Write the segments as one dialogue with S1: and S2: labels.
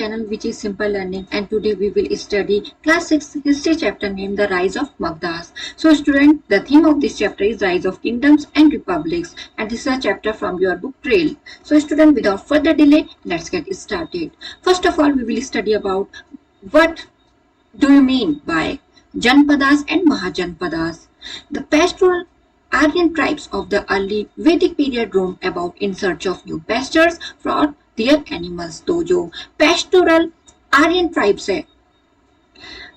S1: channel which is Simple Learning, and today we will study class 6 history chapter named The Rise of Magadhas. So student, the theme of this chapter is Rise of Kingdoms and Republics, and this is a chapter from your book Trail. So student, without further delay, let's get started. First of all, we will study about what do you mean by Janpadas and Mahajanpadas. The pastoral Aryan tribes of the early Vedic period roamed about in search of new pastures for their animals. तो जो pastoral Aryan tribes है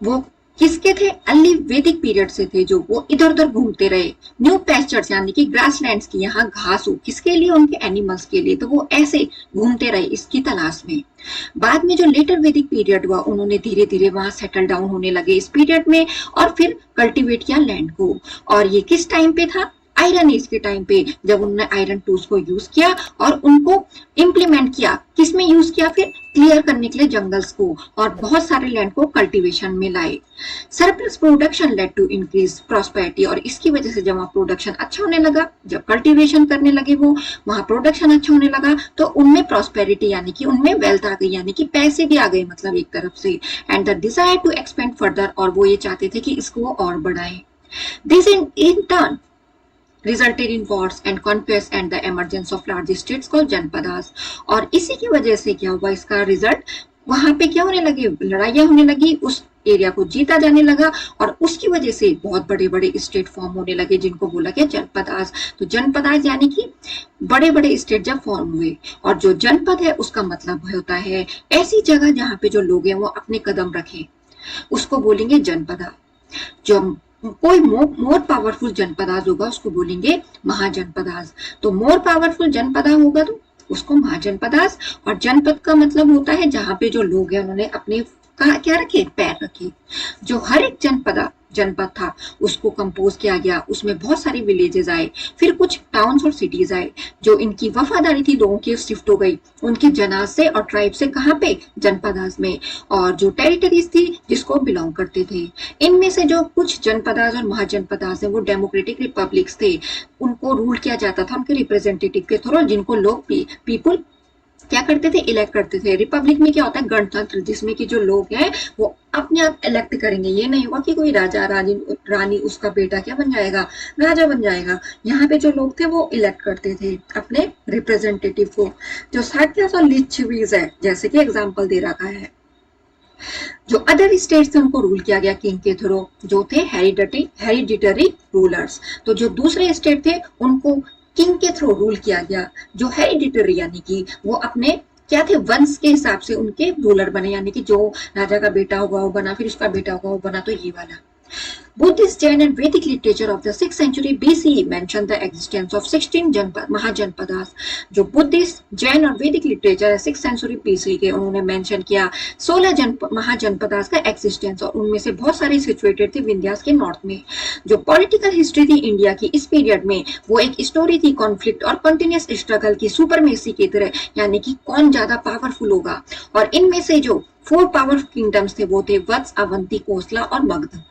S1: वो किसके थे? Early वैदिक period से थे, जो वो इधर उधर घूमते रहे न्यू पेस्चर्स यानी कि ग्रासलैंड्स की, यहाँ घास हो किसके लिए? उनके एनिमल्स के लिए। तो वो ऐसे घूमते रहे इसकी तलाश में। बाद में जो लेटर वैदिक पीरियड हुआ, उन्होंने धीरे धीरे वहां सेटल डाउन होने लगे इस पीरियड में और फिर कल्टीवेट किया लैंड को। और ये किस टाइम पे था? आयरन एज के टाइम पे, जब उन्होंने आयरन टूल्स को यूज किया और उनको इम्प्लीमेंट किया। किसमें यूज किया? फिर क्लियर करने के लिए जंगल्स को, और बहुत सारे लैंड को कल्टीवेशन में लाए। Surplus production led to increase prosperity, और इसकी वजह से जब वहां प्रोडक्शन अच्छा होने लगा, जब कल्टीवेशन करने लगे वो, वहां प्रोडक्शन अच्छा होने लगा, तो उनमें प्रॉस्पेरिटी यानी कि उनमें वेल्थ आ गई, यानी कि पैसे भी आ गए, मतलब एक तरफ से। And the desire to expand further, और वो ये चाहते थे कि इसको वो और बढ़ाएं। This in turn resulted in wars and conquests and the emergence of large states called Janapadas. और इसी की वजह से क्या हुआ? इसका रिजल्ट, वहां पे क्या होने लगे? लड़ाइयां होने लगी, उस एरिया को जीता जाने लगा, और उसकी वजह से बहुत बड़े बड़े स्टेट फॉर्म होने लगे, जिनको बोला गया जनपदास। तो जनपदास यानी कि बड़े बड़े स्टेट जब फॉर्म हुए, और जो जनपद है उसका मतलब होता है ऐसी जगह जहाँ पे जो लोग हैं वो अपने कदम रखे, उसको बोलेंगे जनपदा। जो कोई मोर पावरफुल जनपदास होगा उसको बोलेंगे महाजनपदास। तो मोर पावरफुल जनपदा होगा तो उसको महाजनपदास। और जनपद का मतलब होता है जहां पे जो लोग हैं उन्होंने अपने क्या रखे? पैर रखे। जो हर एक जनपद था उसको कंपोज किया गया, उसमें बहुत सारी विलेजेस आए, फिर कुछ टाउन्स और सिटीज आए। जो इनकी वफादारी थी लोगों की शिफ्ट हो गई उनके जनाज से और ट्राइब से, कहाँ पे? जनपदास में। और जो टेरिटरीज थी जिसको बिलोंग करते थे, इनमें से जो कुछ जनपदास और महाजनपदास है वो डेमोक्रेटिक रिपब्लिक्स थे, उनको रूल किया जाता था उनके रिप्रेजेंटेटिव के थ्रू, जिनको लोग पीपुल क्या करते थे? इलेक्ट करते थे। रिपब्लिक में क्या होता है? गणतंत्र, जिसमें कि जो लोग हैं वो अपने आप इलेक्ट करेंगे। ये नहीं होगा कि कोई राजा रानी उसका बेटा क्या बन जाएगा? राजा बन जाएगा। यहाँ पे जो लोग थे वो इलेक्ट करते थे अपने रिप्रेजेंटेटिव को। जो साक्यास और लिच्छवीज है, जैसे कि एग्जाम्पल दे रखा है। जो अदर स्टेट्स थे उनको रूल किया गया किंग के थ्रू, जो थे हेरिडिटरी रूलर्स। तो जो दूसरे स्टेट थे उनको किंग के थ्रू रूल किया गया, जो हेरिडिटरी यानी कि वो अपने क्या थे? वंश के हिसाब से उनके रूलर बने, यानी कि जो राजा का बेटा होगा वो बना, फिर उसका बेटा होगा वो बना। तो ये वाला Buddhist, Jain and Vedic literature of the 6th century BCE mention the existence of 16 mahajanapadas. जो बुद्धिस्ट, जैन और वैदिक लिटरेचर है 6th century BCE के, उन्होंने मेंशन किया 16 महाजनपदास का एक्सिस्टेंस, और उनमें से बहुत सारे सिचुएटेड थे विंध्यास के नॉर्थ में। जो पॉलिटिकल हिस्ट्री थी इंडिया की इस पीरियड में, वो एक स्टोरी थी कॉन्फ्लिक्ट और कंटिन्यूस स्ट्रगल की, सुपरमेसी की तरह, यानी कि कौन ज्यादा पावरफुल होगा। और इनमें से जो 4 पावरफुल किंगडम्स थे वो थे वत्स, अवंती, कोसला और Magadh.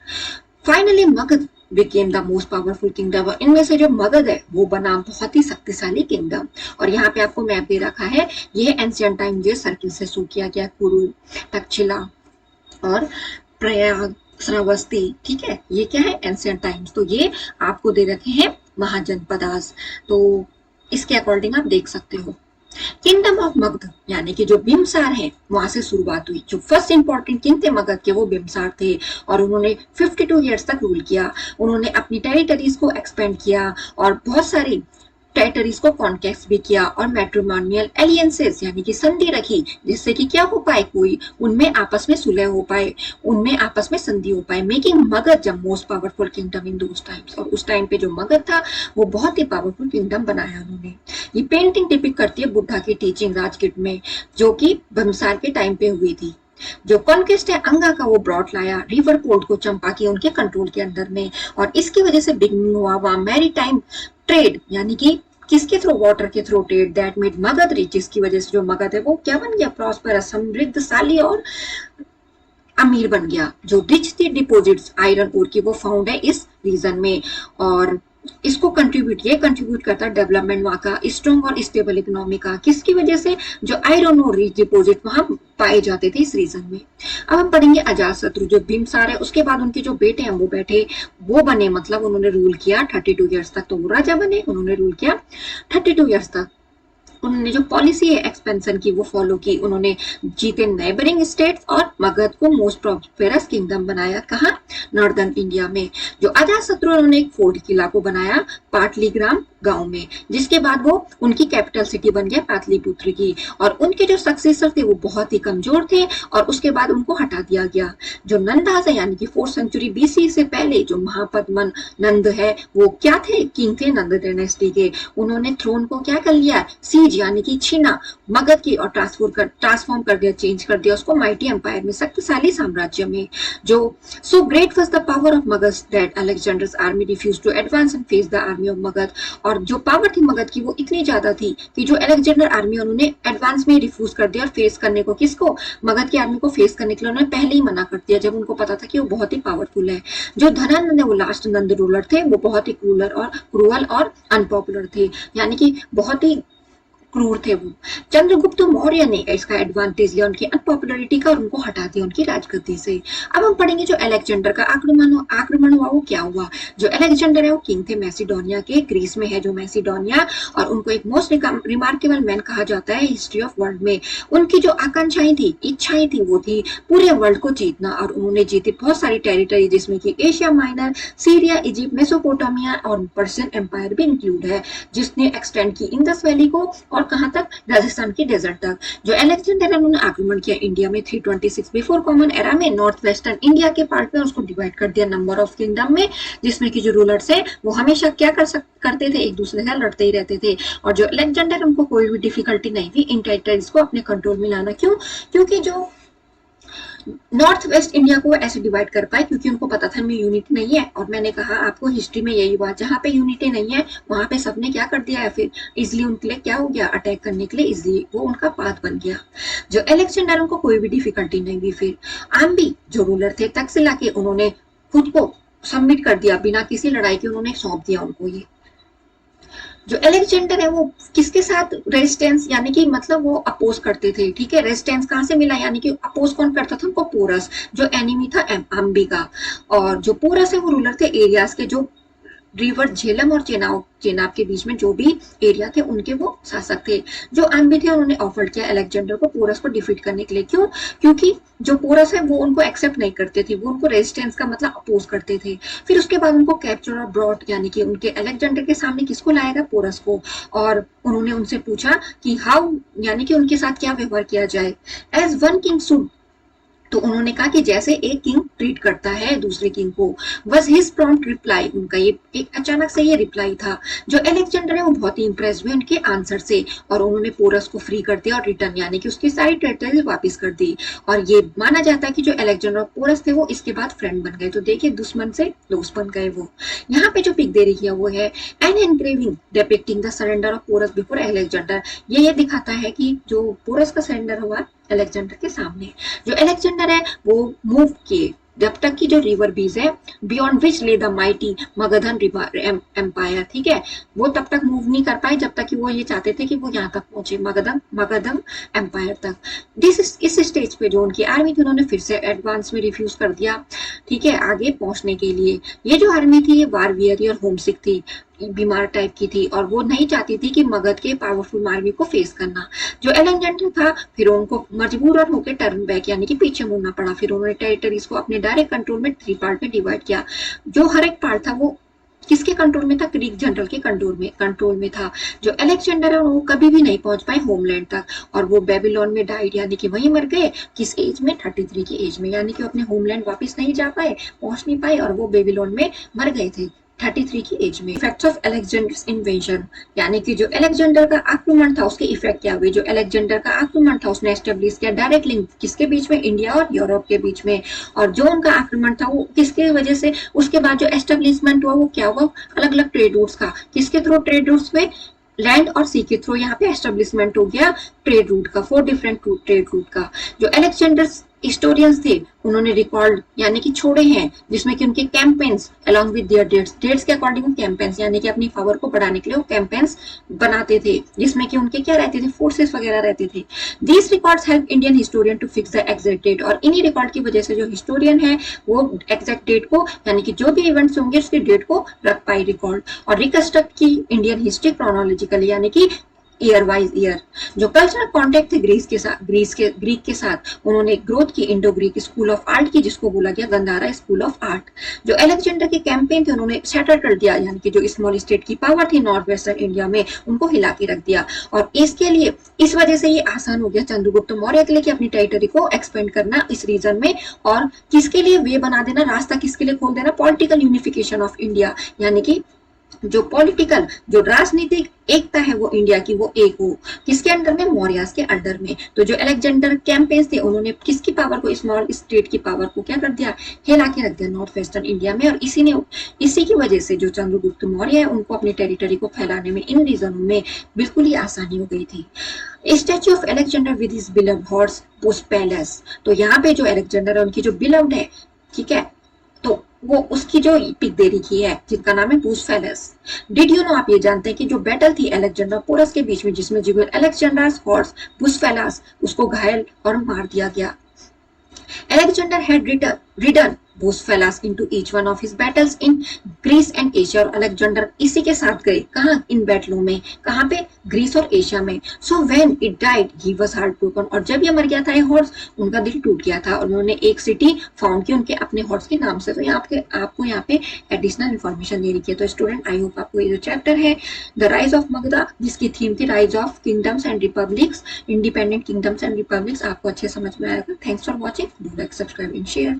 S1: Finally Magadh became the most powerful kingdom। इनमें से जो मगध है वो बना बहुत ही शक्तिशाली किंगडम। और यहाँ पे आपको मैप दे रखा है, ये एंशिएंट टाइम जो सर्किल से शो किया गया, कुरु, तक्षशिला और प्रयाग, श्रावस्ती, ठीक है, ये क्या है? Ancient times. तो ये आपको दे रखे हैं महाजनपदास, तो इसके अकॉर्डिंग आप देख सकते हो। किंगडम ऑफ मगध यानी कि जो बिम्बसार है वहां से शुरुआत हुई। जो फर्स्ट इंपॉर्टेंट किंग थे मगध के वो बिम्बसार थे, और उन्होंने 52 ईयर्स तक रूल किया। उन्होंने अपनी टेरिटरीज को एक्सपेंड किया और बहुत सारी टेरिटरीज को कॉन्केस्ट भी किया, और मैट्रिमोनियल एलियंसेस यानी कि संधि रखी, जिससे कि क्या हो पाए? कोई उनमें आपस में सुलह हो पाए, उनमें आपस में संधि हो पाए, making Magadh the most powerful kingdom in those times. और उस टाइम पे जो मगध था वो बहुत ही पावरफुल किंगडम बनाया उन्होंने। ये पेंटिंग डिपिक्ट करती है बुद्धा की टीचिंग राजगीर में, जो कि बिम्बसार के टाइम पे हुई थी। जो कॉन्क्वेस्ट है अंगा का वो ब्रॉड लाया रिवर पोर्ट को, चंपा की उनके कंट्रोल के अंदर में, और इसकी वजह से बिगिनिंग हुआ वहां मैरीटाइम ट्रेड, यानी कि किसके थ्रू? वाटर के through trade. That made Magadh rich, जिसकी वजह से जो मगध है वो क्या बन गया? प्रॉस्परस, समृद्धशाली और अमीर बन गया। जो रिच थी डिपॉजिट्स आयरन ओर की वो फाउंड है इस रीजन में, और इसको ये कंट्रीब्यूट करता है डेवलपमेंट वहाँ का, स्ट्रॉन्ग और स्टेबल इकोनॉमी का। किसकी वजह से? जो आयरन और रिच डिपोजिट वहां पाए जाते थे इस रीजन में। अब हम पढ़ेंगे अजात शत्रु जो भीमसार है, उसके बाद उनके जो बेटे हैं वो बैठे, वो बने, मतलब उन्होंने रूल किया 32 ईयर्स तक, तो वो राजा बने, उन्होंने रूल किया 32 ईयर्स तक। उन्होंने जो पॉलिसी है एक्सपेंशन की वो फॉलो की, उन्होंने जीते नेबरिंग स्टेट्स और मगध को मोस्ट प्रॉस्पेरस किंगडम बनाया। कहा? नॉर्दर्न इंडिया में। जो अजातशत्रु उन्होंने एक फोर्ट किला को बनाया पाटलीग्राम गांव में, जिसके बाद वो उनकी कैपिटल सिटी बन गया पाटलिपुत्र की। और उनके जो सक्सेसर थे वो बहुत ही कमजोर थे और उसके बाद उनको हटा दिया गया। जो नंदास है यानी कि 4th सेंचुरी बीसी से पहले जो महापद्मन नंद है वो क्या थे? किंग थे नंद डायनेस्टी के। उन्होंने थ्रोन को क्या कर लिया? सीज यानी कि छीना मगध की और ट्रांसफॉर्म कर दिया, चेंज कर दिया उसको माइटी एम्पायर में, शक्तिशाली साम्राज्य में। जो so great was the power of Magadha that Alexander's army refused to advance and face the army of Magadha. और जो पावर थी मगध की वो इतनी ज्यादा थी कि जो अलेक्जेंडर आर्मी उन्होंने एडवांस में रिफ्यूज कर दिया और फेस करने को, किसको? मगध की आर्मी को फेस करने के लिए उन्होंने पहले ही मना कर दिया जब उनको पता था कि वो बहुत ही पावरफुल है। जो धनानंद है वो लास्ट नंद रूलर थे, वो बहुत ही क्रूअल और अनपॉपुलर थे, यानी कि बहुत ही क्रूर थे वो। चंद्रगुप्त मौर्य ने इसका एडवांटेज लिया उनकी अनपॉपुलरिटी का और उनको हटा दिया उनकी राजगद्दी से। अब हम पढ़ेंगे जो अलेक्जेंडर का आक्रमण हुआ वो क्या हुआ। जो अलेक्जेंडर है वो किंग थे मैसिडोनिया के, ग्रीस में है जो मैसिडोनिया, और उनको एक मोस्ट रिमार्केबल मैन कहा जाता है हिस्ट्री ऑफ वर्ल्ड में। उनकी जो आकांक्षाएं थी, इच्छाएं थी, वो थी पूरे वर्ल्ड को जीतना, और उन्होंने जीती बहुत सारी टेरिटरी जिसमें कि Asia minor, Syria, Egypt, Mesopotamia और पर्शियन एम्पायर भी इंक्लूड है, जिसने एक्सटेंड की इंडस वैली को और कहां तक? राजस्थान के डेजर्ट तक। जो अलेक्जेंडर उन्होंने आक्रमण किया इंडिया में 326 बिफोर कॉमन एरा में, नॉर्थ वेस्टर्न इंडिया के पार्ट में उसको डिवाइड कर दिया नंबर ऑफ किंगडम में, जिसमें कि जो रूलर्स है वो हमेशा क्या करते थे? एक दूसरे से लड़ते ही रहते थे। और जो अलेक्जेंडर उनको कोई भी डिफिकल्टी नहीं थी इन टेरिटरीज को अपने कंट्रोल में लाना। क्यों? क्योंकि जो नॉर्थ वेस्ट इंडिया को ऐसे डिवाइड कर पाए क्योंकि उनको पता था में यूनिटी नहीं है। और मैंने कहा आपको हिस्ट्री में यही हुआ, जहां पे यूनिटी नहीं है वहां पे सबने क्या कर दिया है, फिर इजिली उनके लिए क्या हो गया? अटैक करने के लिए इजिली वो उनका पाथ बन गया। जो अलेक्जेंडर उनको कोई भी डिफिकल्टी नहीं हुई। फिर आम्बी जो रूलर थे तक्षशिला के, उन्होंने खुद को सबमिट कर दिया, बिना किसी लड़ाई के उन्होंने सौंप दिया उनको ये। जो अलेक्जेंडर है वो किसके साथ रेजिस्टेंस यानी कि मतलब वो अपोज करते थे, ठीक है। रेजिस्टेंस कहां से मिला? यानी कि अपोज कौन करता था उनको? पोरस, जो एनिमी था आम्बी का। और जो पोरस है वो रूलर थे एरियाज के, जो रिवर झेलम और चेनाब के बीच में जो भी एरिया थे उनके वो शासक थे। जो आम्बी थे उन्होंने ऑफर किया अलेक्जेंडर को पोरस को डिफीट करने के लिए। क्यों? क्योंकि जो पोरस है वो उनको एक्सेप्ट नहीं करते थे, वो उनको रेजिस्टेंस का मतलब अपोज करते थे। फिर उसके बाद उनको कैप्चर और ब्रॉट यानी कि उनके अलेक्जेंडर के सामने किसको लाया गया? पोरस को। और उन्होंने उनसे पूछा कि हाउ यानी कि उनके साथ क्या व्यवहार किया जाए। एज वन किंग शुड, तो उन्होंने कहा कि जैसे एक किंग ट्रीट करता है दूसरे किंग को। बस हिज प्रॉम्प्ट रिप्लाई, उनका ये एक अचानक से ये रिप्लाई था। जो अलेक्जेंडर है वो बहुत ही इंप्रेस हुए उनके आंसर से और उन्होंने पोरस को फ्री कर दिया और रिटर्न यानी कि उसकी सारी टेरिटरी वापस कर दी। और ये माना जाता है कि जो अलेक्जेंडर और पोरस थे वो इसके बाद फ्रेंड बन गए। तो देखिए दुश्मन से दोस्त बन गए वो। यहाँ पे जो पिक दे रही है वो है an engraving depicting the surrender of Porus before Alexander. ये दिखाता है कि जो पोरस का सरेंडर हुआ अलेक्जेंडर के सामने। जो अलेक्जेंडर है वो मूव किए जब तक की जो रिवर बीज है बियॉन्ड विच ले द माइटी मगधन एम्पायर, ठीक है, वो तब तक मूव नहीं कर पाए जब तक कि वो ये चाहते थे कि वो यहाँ तक पहुंचे मगधम एम्पायर तक। इस स्टेज पे जो उनकी आर्मी थी उन्होंने फिर से एडवांस में रिफ्यूज कर दिया, ठीक है, आगे पहुंचने के लिए। ये जो आर्मी थी ये वार वियरी और होमसिक थी, बीमार टाइप की थी और वो नहीं चाहती थी कि मगध के पावरफुल आर्मी को फेस करना। जो अलेक्जेंडर था फिर उनको मजबूर होकर टर्न बैक यानी कि पीछे मुड़ना पड़ा। फिर उन्होंने टेरिटरीज को अपने डायरेक्ट कंट्रोल में 3 पार्ट में डिवाइड किया। जो हर एक पार्ट था वो किसके कंट्रोल में था? ग्रीक जनरल के कंट्रोल में था। जो अलेक्जेंडर है वो कभी भी नहीं पहुंच पाए होमलैंड तक और वो बेबीलोन में डाइड यानी कि वहीं मर गए। किस एज में? 33 की एज में, यानी कि अपने होमलैंड वापस नहीं जा पाए, पहुंच नहीं पाए और वो बेबीलोन में मर गए थे 33 की एज में। इफेक्ट्स ऑफ अलेक्जेंडर्स इन्वेजन यानी कि जो अलेक्जेंडर का आक्रमण था उसके इफेक्ट क्या हुए। जो अलेक्जेंडर का आक्रमण था उसने एस्टेब्लिश किया डायरेक्ट लिंक किसके बीच में? इंडिया और यूरोप के बीच में। और जो उनका आक्रमण था वो किसके वजह से? उसके बाद जो एस्टेब्लिशमेंट हुआ वो क्या हुआ? अलग अलग ट्रेड रूट्स का। किसके थ्रू ट्रेड रूट्स में? लैंड और सी के थ्रू यहाँ पे एस्टेब्लिशमेंट हो गया ट्रेड रूट का, 4 डिफरेंट ट्रेड रूट का। जो अलेक्जेंडर हिस्टोरियंस थे उन्होंने रिकॉर्ड यानी कि छोड़े हैं, जिसमें कि उनके campaigns along with their dates के अकॉर्डिंग कैंपेन्स यानी कि अपनी पावर को बढ़ाने के लिए वो कैंपेन्स बनाते थे, जिसमें कि उनके क्या रहते थे, फोर्सेस वगैरह रहते थे। These records help Indian historian to fix the exact date, और इन्हीं रिकॉर्ड की वजह से जो हिस्टोरियन है वो एग्जैक्ट डेट को यानी कि जो भी इवेंट्स होंगे उसकी डेट को रख पाई रिकॉर्ड, और रिकंस्ट्रक्ट की इंडियन हिस्ट्री क्रोनोलॉजिकली यानी कि ईयर वाइज ईयर। जो कल्चरल कॉन्टेक्ट थे ग्रीक के साथ उन्होंने ग्रोथ की Indo Greek school of art की, जिसको बोला गया गंधारा स्कूल ऑफ आर्ट। जो अलेक्जेंडर के कैंपेन थे उन्होंने सेटल कर दिया, यानी कि जो स्मॉल स्टेट की पावर थी नॉर्थ वेस्टर्न इंडिया में उनको हिला के रख दिया, और इसके लिए इस वजह से ये आसान हो गया चंद्रगुप्त मौर्य के लिए कि अपनी टेरिटरी को एक्सपेंड करना इस रीजन में, और किसके लिए वे बना देना, रास्ता किसके लिए खोल देना, पॉलिटिकल यूनिफिकेशन ऑफ इंडिया, यानी कि जो पॉलिटिकल जो राजनीतिक एकता है वो इंडिया की वो एक हो, किसके अंडर में, मौर्यास के अंडर में। तो जो अलेक्जेंडर कैंपेन्स थे उन्होंने किसकी पावर को, स्मॉल स्टेट की पावर को क्या कर दिया, हिला के रख दिया नॉर्थ वेस्टर्न इंडिया में, और इसी की वजह से जो चंद्रगुप्त मौर्य है उनको अपनी टेरिटरी को फैलाने में इन रीजनों में बिल्कुल ही आसानी हो गई थी। Statue of Alexander with his beloved horse Bush palace, तो यहाँ पे जो अलेक्जेंडर है उनकी जो बिलव्ड है, ठीक है, तो वो उसकी जो पिक दे रखी है जिनका नाम है bush palace. Did you know, आप ये जानते हैं कि जो बैटल थी अलेक्जेंडर पोरस के बीच में जिसमें जिबल अलेक्जेंडर्स हॉर्स बुस पैलेस उसको घायल और मार दिया गया। Alexander had ridden Bosphorus into each one of his battles in Greece and Asia, और Alexander इसी के साथ गए कहाँ, इन बैटलों में, कहाँ पे, ग्रीस और एशिया में। So when it died, he was heartbroken, और जब ये मर गया था ये हॉर्स उनका दिल टूट गया था, और उन्होंने एक सिटी फाउंड की उनके अपने हॉर्स के नाम से। तो आपको यहाँ पे एडिशनल इन्फॉर्मेशन दे रखी है। तो स्टूडेंट आई होप आपको ये जो चैप्टर है द राइज ऑफ मगधा, जिसकी थीम थी rise of kingdoms and republics, independent kingdoms and republics, आपको अच्छे समझ में आएगा। Thanks for watching, do like, subscribe and share.